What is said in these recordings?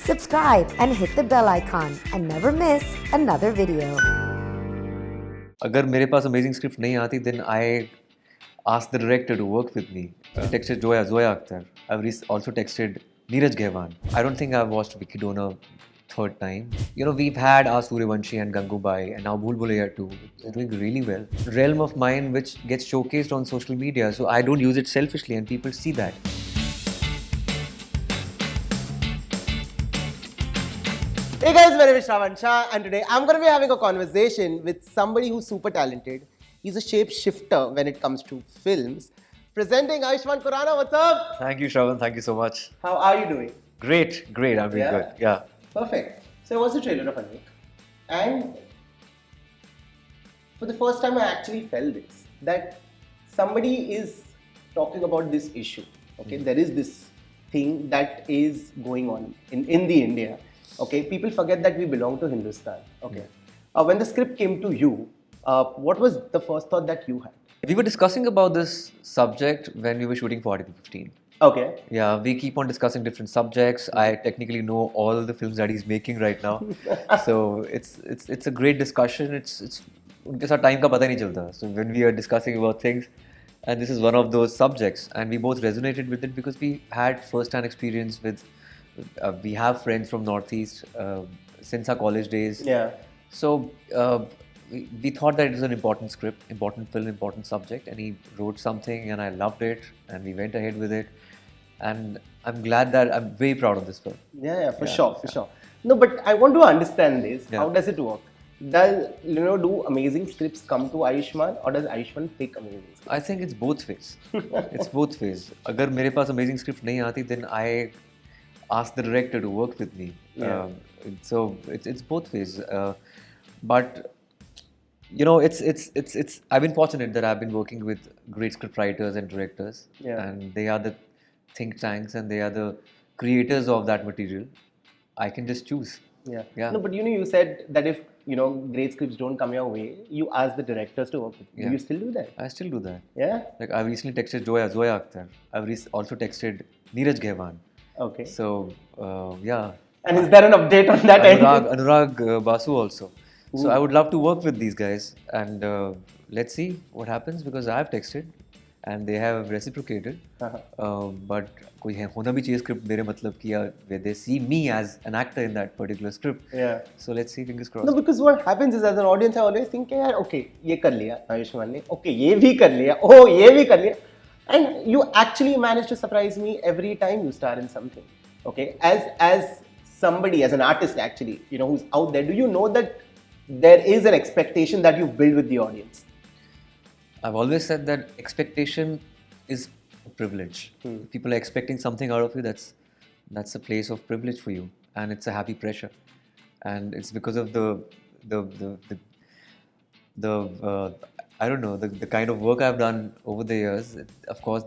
Subscribe and hit the bell icon and never miss another video. अगर मेरे पास amazing script नहीं आती then I asked the director to work with me. I texted Zoya Akhtar. I've also texted Neeraj Gehwan. I don't think I've watched Vicky Donor third time. You know, we've had our Suryavanshi and Gangubai and now Bhool Bhulaiya too. They're doing really well. Realm of mine which gets showcased on social media, so I don't use it selfishly and people see that. Hey guys, my name is Shravan Shah and today I'm going to be having a conversation with somebody who's super talented. He's a shapeshifter when it comes to films. Presenting Ayushmann Khurrana, what's up? Thank you, Shravan. Thank you so much. How are you doing? Great. I'm doing good. Yeah. Perfect. So I watched the trailer of Anek and for the first time I actually felt this, that somebody is talking about this issue. Okay, there is this thing that is going on in the India. Okay, people forget that we belong to Hindustan. Okay, when the script came to you, what was the first thought that you had? We were discussing about this subject when we were shooting for Article 15. Okay. Yeah, we keep on discussing different subjects. I technically know all the films that he's making right now, so it's a great discussion. It's उनके साथ time का पता नहीं चलता. So when we are discussing about things, and this is one of those subjects, and we both resonated with it because we had first-hand experience with. We have friends from Northeast since our college days. Yeah. So we thought that it was an important script, important film, important subject, and he wrote something, and I loved it, and we went ahead with it, and I'm glad that I'm very proud of this film. Yeah, for sure. No, but I want to understand this. Yeah. How does it work? Do amazing scripts come to Ayushmann, or does Ayushmann pick amazing scripts? I think it's both ways. It's both ways. अगर मेरे पास amazing script नहीं आती, then I asked the director to work with me. Yeah. So it's both ways. But you know, it's I've been fortunate that I've been working with great script writers and directors, Yeah. and they are the think tanks and they are the creators of that material. I can just choose. Yeah. No, but you said that if great scripts don't come your way, you ask the directors to work with you. Yeah. You still do that? I still do that. Yeah. Like I recently texted Zoya Akhtar. I've also texted Neeraj Gehwan. Okay. So yeah. And is there an update on that end? Anurag Basu also. So I would love to work with these guys, and let's see what happens because I have texted and they have reciprocated. But कोई है होना भी चाहिए script मेरे मतलब कि where they see me as an actor in that particular script. Yeah. So let's see, fingers crossed. No, because what happens is as an audience I always think यार okay ये कर लिया आयुष्मान ने, okay ये भी कर लिया, oh ये भी कर लिया, and you actually manage to surprise me every time you star in something. Okay, as somebody, as an artist actually, who's out there, do you know that there is an expectation that you've built with the audience? I've always said that expectation is a privilege. If people are expecting something out of you, that's a place of privilege for you, and it's a happy pressure, and it's because of the I don't know, the kind of work I've done over the years. Of course,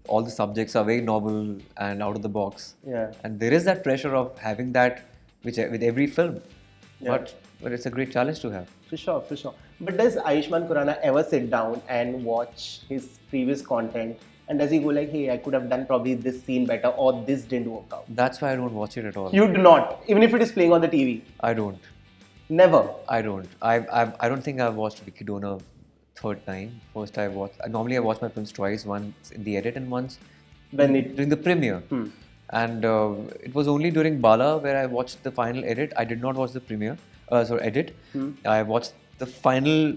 all the subjects are very novel and out of the box. Yeah. And there is that pressure of having that with every film. Yeah. But it's a great challenge to have. For sure. But does Ayushmann Khurrana ever sit down and watch his previous content, and does he go like, hey, I could have done probably this scene better, or this didn't work out? That's why I don't watch it at all. You do not, even if it is playing on the TV? I don't. Never? I don't. I don't think I've watched Vicky Donor third time. First normally I watch my films twice, once in the edit and once during the premiere. And it was only during Bala where I watched the final edit. I did not watch the premiere, edit. I watched the final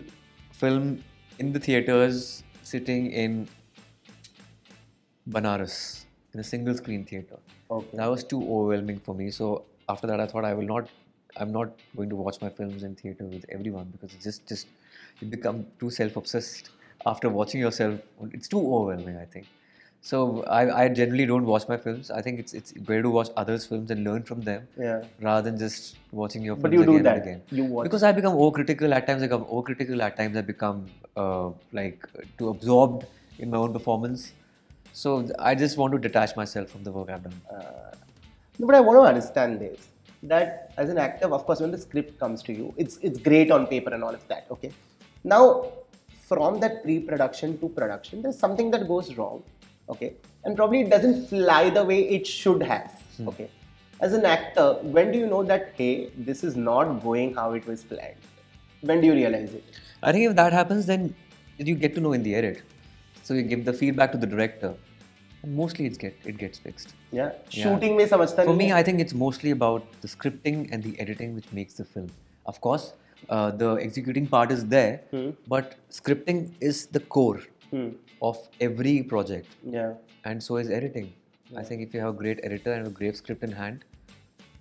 film in the theatres, sitting in Banaras in a single screen theatre. Okay. That was too overwhelming for me. So after that I thought I'm not going to watch my films in theatre with everyone because it's just you become too self-obsessed after watching yourself. It's too overwhelming, I think. So I generally don't watch my films. I think it's better to watch others' films and learn from them, rather than just watching your films but you again do that. and again. You watch. Because I become overcritical. At times I become overcritical. At times I become like too absorbed in my own performance. So I just want to detach myself from the work I've done. No, but I want to understand this. That as an actor, of course, when the script comes to you, it's great on paper and all of that. Okay. Now, from that pre-production to production, there's something that goes wrong. Okay, and probably it doesn't fly the way it should have. Okay, As an actor, when do you know that, hey, this is not going how it was planned? When do you realize it? I think if that happens, then you get to know in the edit. So you give the feedback to the director, and mostly it gets fixed. Yeah. Yeah. Shooting में समझता For नहीं me, है? I think it's mostly about the scripting and the editing which makes the film. Of course, the executing part is there, but scripting is the core of every project, Yeah. and so is editing. I think if you have a great editor and a great script in hand,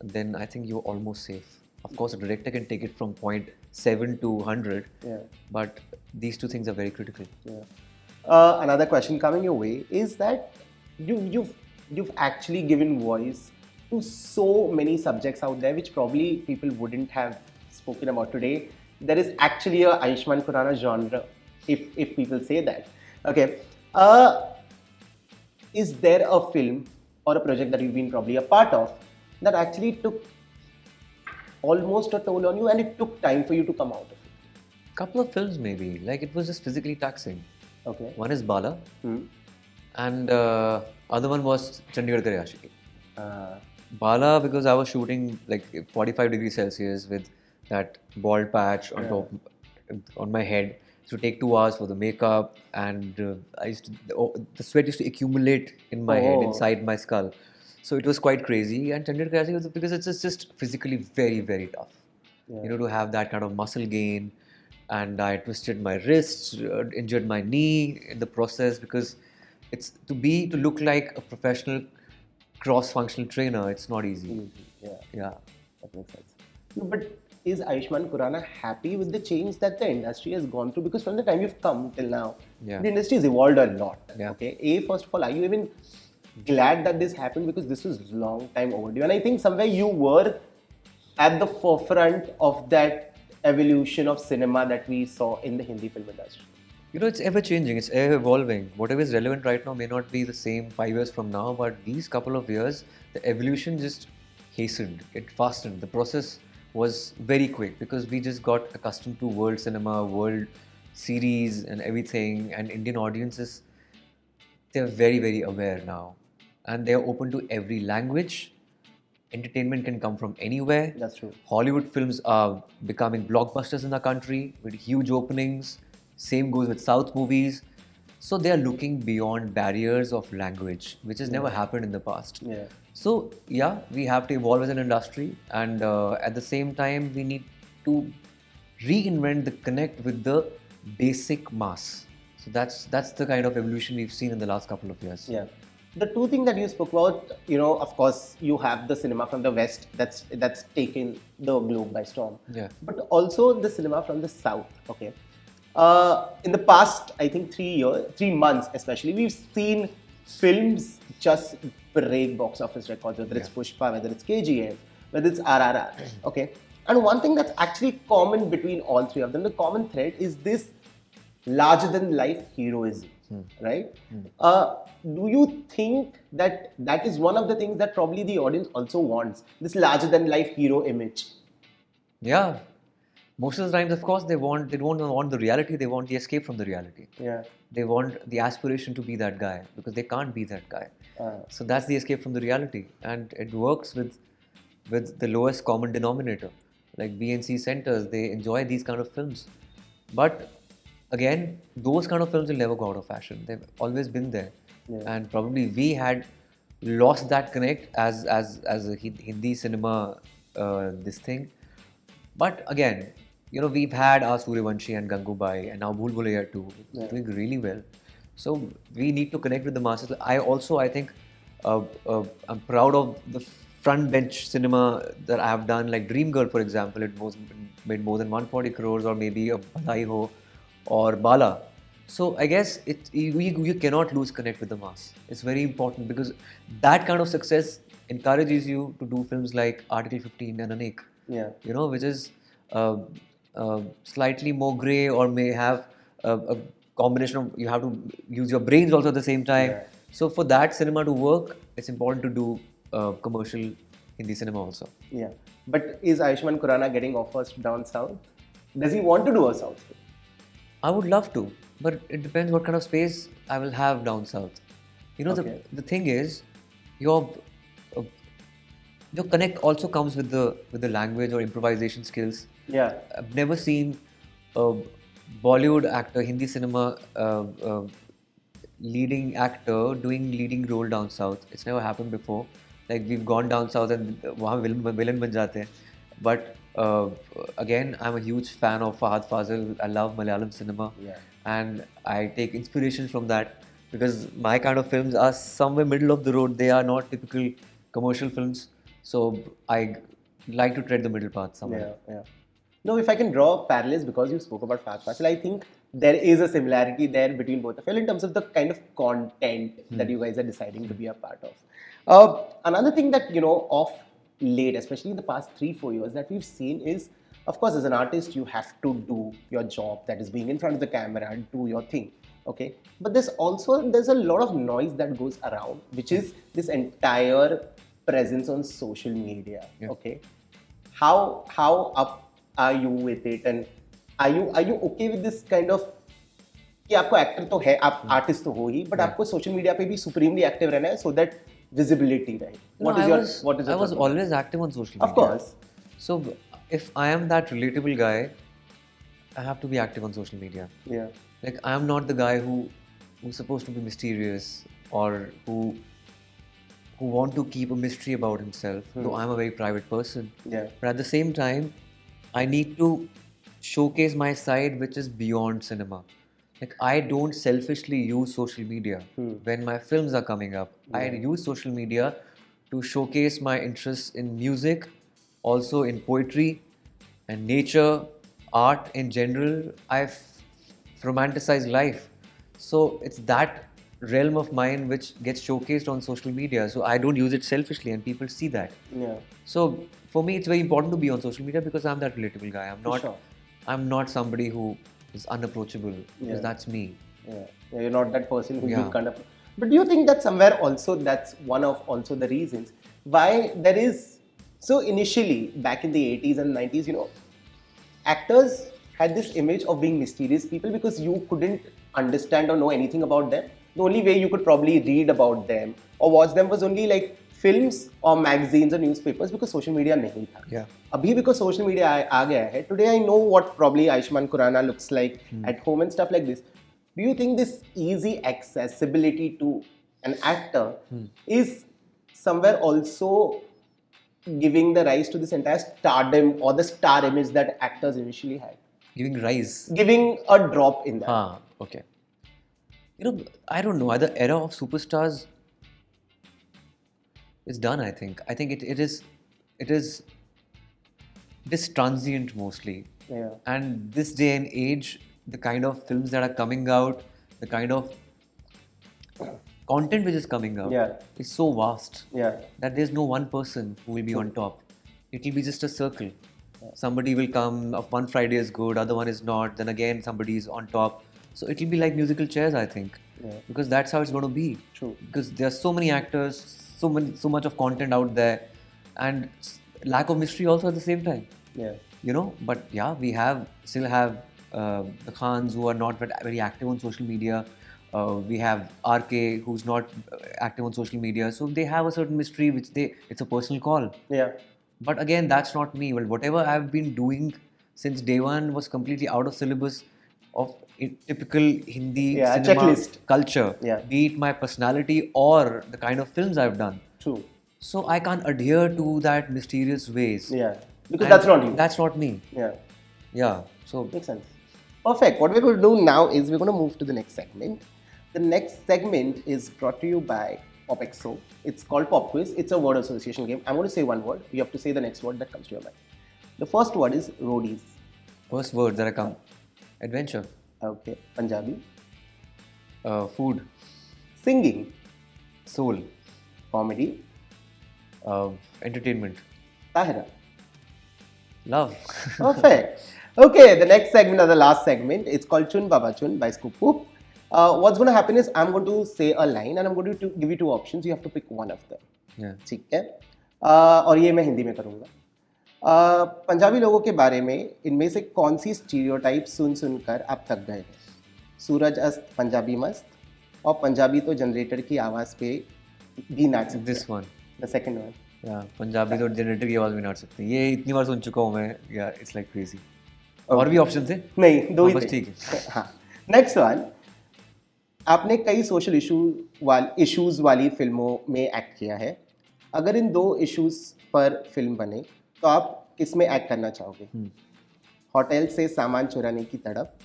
then I think you're almost safe. Of course, a director can take it from point 7 to 100, Yeah. but these two things are very critical. Yeah. Another question coming your way is that you've actually given voice to so many subjects out there which probably people wouldn't have spoken about today. There is actually a Ayushmann Khurrana genre, if people say that. Okay. Is there a film or a project that you've been probably a part of that actually took almost a toll on you and it took time for you to come out of it? Couple of films maybe, like it was just physically taxing. Okay. One is Bala, and other one was Chandigarh Kare Aashiki. Bala, because I was shooting like 45 degrees Celsius with that bald patch on top on my head. So take 2 hours for the makeup, and the sweat used to accumulate in my head, inside my skull. So it was quite crazy. And Chandigarh Kare Aashiki was because it's just physically very, very tough. You know, to have that kind of muscle gain. And I twisted my wrists, injured my knee in the process, because it's to look like a professional cross-functional trainer. It's not easy. Yeah. That makes sense. No, but is Ayushmann Khurrana happy with the change that the industry has gone through? Because from the time you've come till now, Yeah. the industry has evolved a lot. Yeah. Okay. First of all, are you even glad that this happened? Because this is long time overdue. And I think somewhere you were at the forefront of that evolution of cinema that we saw in the Hindi film industry. You know, it's ever changing, it's ever evolving. Whatever is relevant right now may not be the same 5 years from now, but these couple of years, the evolution just hastened, it fastened. The process was very quick because we just got accustomed to world cinema, world series, and everything. And Indian audiences, they're very, very aware now, and they're open to every language. Entertainment can come from anywhere. That's true. Hollywood films are becoming blockbusters in the country with huge openings. Same goes with South movies. So they are looking beyond barriers of language, which has never happened in the past. Yeah. So yeah, we have to evolve as an industry, and at the same time, we need to reinvent the connect with the basic mass. So that's the kind of evolution we've seen in the last couple of years. Yeah. The two things that you spoke about, of course, you have the cinema from the West that's taken the globe by storm. Yeah. But also the cinema from the South. Okay. In the past, I think 3 months especially, we've seen films just break box office records, whether it's Pushpa, whether it's KGF, whether it's RRR. Okay. And one thing that's actually common between all three of them, the common thread is this larger than life heroism. Right? Do you think that is one of the things that probably the audience also wants, this larger than life hero image? Yeah. Most of the times, of course, they don't want the reality, they want the escape from the reality. Yeah. They want the aspiration to be that guy because they can't be that guy. So that's the escape from the reality, and it works with the lowest common denominator. Like B and C centers, they enjoy these kind of films. But again, those kind of films will never go out of fashion. They've always been there. And probably we had lost that connect as a Hindi cinema this thing. But again, we've had our Suryavanshi and Gangubai, and now Bhool Bhulaiya too, doing really well. So we need to connect with the masses. I think I'm proud of the front bench cinema that I have done, like Dream Girl, for example. It made more than 140 crores, or maybe a Badai Ho or Bala. So I guess you cannot lose connect with the mass. It's very important because that kind of success encourages you to do films like Article 15 and Anek. Yeah. Which is slightly more grey, or may have a combination of, you have to use your brains also at the same time. Yeah. So for that cinema to work, it's important to do commercial Hindi cinema also. Yeah. But is Ayushmann Khurrana getting offers down south? Does he want to do a south film? I would love to, but it depends what kind of space I will have down south. Okay. The thing is, your the connect also comes with the language or improvisation skills. Yeah. I've never seen a Bollywood actor, Hindi cinema leading actor doing leading role down south. It's never happened before. Like we've gone down south and वहाँ villain बन जाते हैं. But again, I'm a huge fan of Fahad Fazil. I love Malayalam cinema, Yeah. and I take inspiration from that because my kind of films are somewhere middle of the road. They are not typical commercial films, so I like to tread the middle path somewhere. Yeah, yeah. No, if I can draw parallels because you spoke about Fast Fasil, I think there is a similarity there between both of you in terms of the kind of content that you guys are deciding to be a part of. Another thing that, you know, of late, especially in the past 3-4 years, that we've seen is, of course, as an artist, you have to do your job, that is being in front of the camera and do your thing. Okay, but there's a lot of noise that goes around, which is this entire presence on social media. Yeah. Okay, how up are you with it, and are you okay with this kind of कि आपको actor तो है, आप artist तो हो ही, but आपको social media पे भी सुप्रीमली एक्टिव रहना है so that visibility रहे. No, I was always active on social media. Of course. So if I am that relatable guy, I have to be active on social media. Yeah. Like I am not the guy who's supposed to be mysterious or who want to keep a mystery about himself. Though I'm a very private person. Yeah. But at the same time, I need to showcase my side which is beyond cinema. Like I don't selfishly use social media when my films are coming up. I use social media to showcase my interests in music, also in poetry and nature, art in general. I've romanticized life. So it's that realm of mine which gets showcased on social media. So I don't use it selfishly and people see that. Yeah. So for me, it's very important to be on social media because I'm that relatable guy. I'm not somebody who is unapproachable because that's me. Yeah. You're not that person who you Yeah. kind of. But do you think that somewhere also that's one of also the reasons why there is so initially back in the 80s and 90s, you know, actors had this image of being mysterious people because you couldn't understand or know anything about them. The only way you could probably read about them or watch them was only like films or magazines or newspapers because social media नहीं था. Yeah. Abhi because social media आ गया है, today I know what probably Ayushmann Khurrana looks like at home and stuff like this. Do you think this easy accessibility to an actor is somewhere also giving the rise to this entire stardom or the star image that actors initially had? Giving rise. Giving a drop in that. Okay. You know, I don't know. The era of superstars is done, I think. I think it is transient mostly. Yeah. And this day and age, the kind of films that are coming out, the kind of content which is coming out is so vast that there's no one person who will be on top. It will be just a circle. Somebody will come, one Friday is good, other one is not, then again somebody is on top. So it will be like musical chairs, I think. Because that's how it's going to be. True. Because there are so many actors, so much of content out there, and lack of mystery also at the same time. Yeah. You know, but yeah, we still have the Khans who are not very active on social media. We have RK who's not active on social media. So they have a certain mystery which it's a personal call. Yeah. But again, that's not me. Well, whatever I've been doing since day one was completely out of syllabus of typical Hindi cinema checklist. Culture. Yeah. Be it my personality or the kind of films I've done. True. So I can't adhere to that mysterious ways. Yeah. Because that's not you. That's not me. Yeah. Yeah. So Makes sense. Perfect. What we're going to do now is we're going to move to the next segment. The next segment is brought to you by PopXO. It's called Pop Quiz. It's a word association game. I'm going to say one word. You have to say the next word that comes to your mind. The first word is roadies. first word that I come. Adventure. Okay. Punjabi. Food. Singing. Soul. Comedy. Entertainment. Tahira. Love. Perfect. Okay, the next segment or the last segment, it's called Chun Baba Chun by Scoop Whoop. What's going to happen is I'm going to say a line and I'm going to give you two options. You have to pick one of them. Yeah. ठीक है और ये मैं हिंदी में करूँगा पंजाबी लोगों के बारे में इनमें से कौन सी स्टीरियोटाइप सुन सुनकर आप थक गए सूरज अस्त पंजाबी मस्त और पंजाबी तो जनरेटर की आवाज़ पे भी नाच सकते This one. The second one या पंजाबी तो जनरेटर की आवाज में नाच सकते हैं, ये इतनी बार सुन चुका हूँ मैं, या इट्स लाइक क्रेजी। और भी ऑप्शन थे? नहीं, 2 ही हाँ, बस थे। ठीक है। हाँ, नेक्स्ट वन, आपने कई सोशल इश्यूज वाली फिल्मों में एक्ट किया है। अगर इन 2 इश्यूज पर फिल्म बने तो आप किसमें एक्ट करना चाहोगे? होटल से सामान चुराने की तड़प,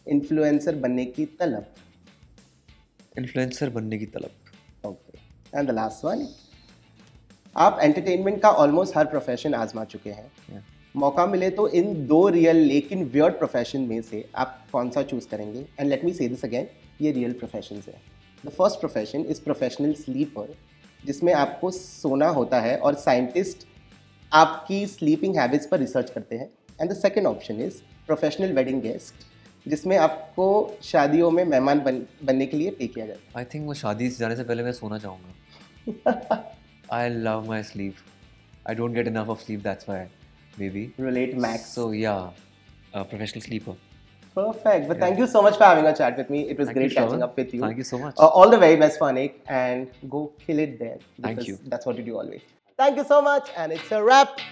इन्फ्लुएंसर बनने की तलब। इन्फ्लुएंसर बनने की तलब। Okay, and the last one, आप एंटरटेनमेंट का ऑलमोस्ट हर प्रोफेशन आजमा चुके हैं। Yeah. मौका मिले तो इन 2 रियल लेकिन वियर्ड प्रोफेशन में से आप कौन सा चूज करेंगे? And let me say this again, ये रियल प्रोफेशंस है। The first profession is professional sleeper, जिसमें आपको सोना होता है और साइंटिस्ट आपकी स्लीपिंग हैबिट्स पर रिसर्च करते हैं। And the second option is professional wedding guest, जिसमें आपको शादियों में मेहमान बनने के लिए पे किया जाता है। आई थिंक वो शादी से जाने से पहले मैं सोना चाहूँगा। I love my sleep, I don't get enough of sleep, that's why maybe Relate max. So yeah, a professional sleeper. Perfect. But thank you so much for having a chat with me. It was Thank great you, Shravan. catching up with you. Thank you so much. All the very best for Anik, and go kill it there. Thank you. That's what you do always. Thank you so much, and it's a wrap.